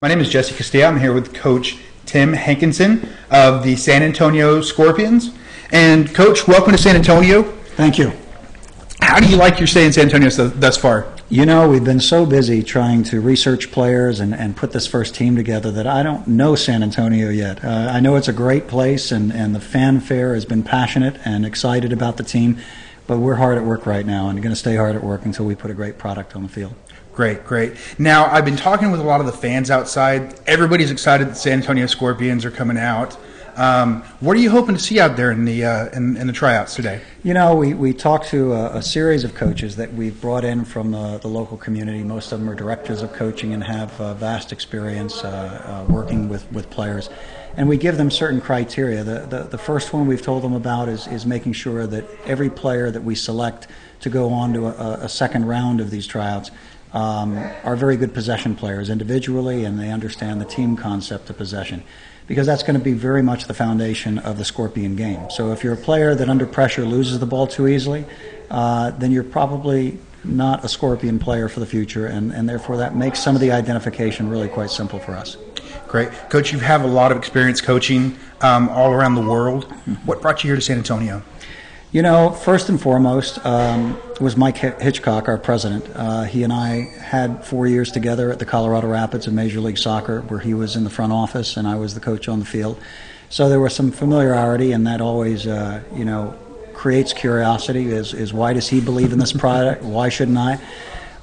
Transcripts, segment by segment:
My name is Jesse Castillo. I'm here with Coach Tim Hankinson of the San Antonio Scorpions. And Coach, welcome to San Antonio. Thank you. How do you like your stay in San Antonio thus far? You know, we've been so busy trying to research players and put this first team together that I don't know San Antonio yet. I know it's a great place and the fanfare has been passionate and excited about the team, but we're hard at work right now and going to stay hard at work until we put a great product on the field. Great, great. Now, I've been talking with a lot of the fans outside. Everybody's excited that San Antonio Scorpions are coming out. What are you hoping to see out there in the tryouts today? You know, we talked to a series of coaches that we've brought in from the local community. Most of them are directors of coaching and have vast experience working with players. And we give them certain criteria. The first one we've told them about is making sure that every player that we select to go on to a second round of these tryouts are very good possession players individually, and they understand the team concept of possession, because that's going to be very much the foundation of the Scorpion game. So if you're a player that under pressure loses the ball too easily, then you're probably not a Scorpion player for the future, and therefore that makes some of the identification really quite simple for us. Great. Coach, you have a lot of experience coaching all around the world. What brought you here to San Antonio? You know, first and foremost was Mike Hitchcock, our president. He and I had 4 years together at the Colorado Rapids of Major League Soccer, where he was in the front office and I was the coach on the field. So there was some familiarity, and that always, creates curiosity. Is why does he believe in this product? Why shouldn't I?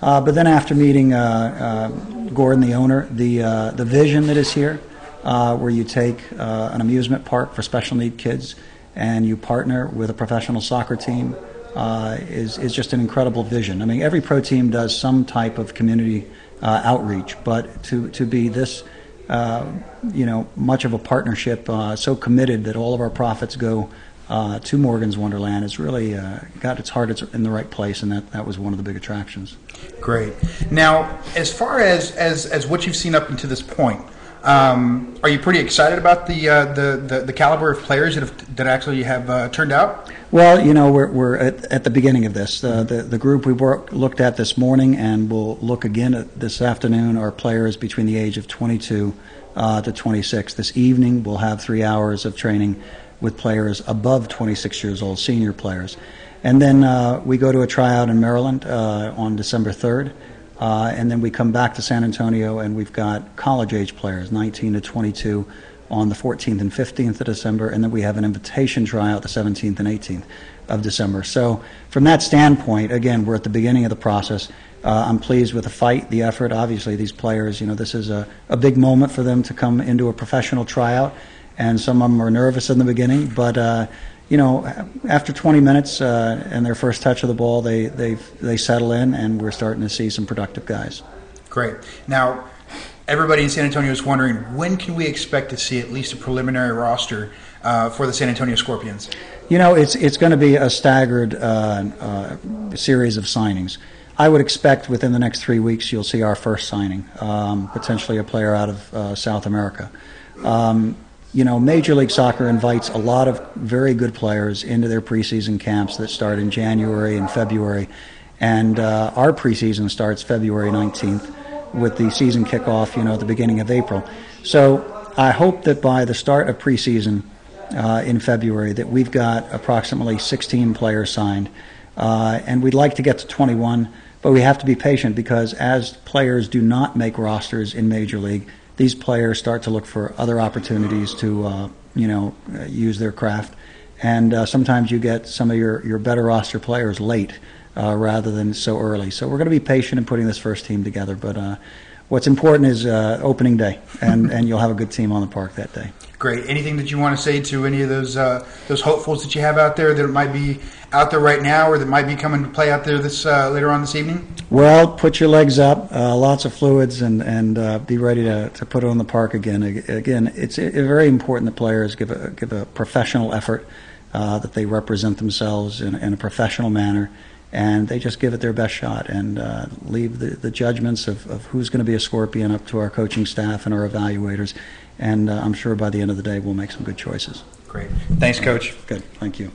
But then after meeting Gordon, the owner, the vision that is here, where you take an amusement park for special need kids and you partner with a professional soccer team, is just an incredible vision. I mean, every pro team does some type of community outreach, but to be this, much of a partnership, so committed that all of our profits go to Morgan's Wonderland, has really got its heart in the right place, and that was one of the big attractions. Great. Now, as far as what you've seen up until this point, are you pretty excited about the caliber of players that actually have turned out? Well, you know, we're at the beginning of this. The group we looked at this morning and we'll look again at this afternoon are players between the age of 22 to 26. This evening we'll have 3 hours of training with players above 26 years old, senior players. And then we go to a tryout in Maryland on December 3rd. And then we come back to San Antonio and we've got college-age players, 19 to 22, on the 14th and 15th of December, and then we have an invitation tryout the 17th and 18th of December. So from that standpoint, again, we're at the beginning of the process. I'm pleased with the fight, the effort. Obviously, these players, this is a big moment for them to come into a professional tryout, and some of them are nervous in the beginning, but after 20 minutes and their first touch of the ball, they settle in, and we're starting to see some productive guys. Great. Now, everybody in San Antonio is wondering, when can we expect to see at least a preliminary roster for the San Antonio Scorpions? You know, it's going to be a staggered series of signings. I would expect within the next 3 weeks you'll see our first signing, potentially a player out of South America. Major League Soccer invites a lot of very good players into their preseason camps that start in January and February, and our preseason starts February 19th with the season kickoff, at the beginning of April. So I hope that by the start of preseason in February that we've got approximately 16 players signed, and we'd like to get to 21, but we have to be patient because as players do not make rosters in Major League, these players start to look for other opportunities to, use their craft. And sometimes you get some of your better roster players late rather than so early. So we're going to be patient in putting this first team together. But what's important is opening day, and you'll have a good team on the park that day. Great. Anything that you want to say to any of those hopefuls that you have out there that might be out there right now or that might be coming to play out there this later on this evening? Well, put your legs up, lots of fluids, and be ready to put it on the park again. Again, it's very important that players give a professional effort, that they represent themselves in a professional manner, and they just give it their best shot and leave the judgments of who's going to be a Scorpion up to our coaching staff and our evaluators. And I'm sure by the end of the day we'll make some good choices. Great. Thanks, Coach. Good. Thank you.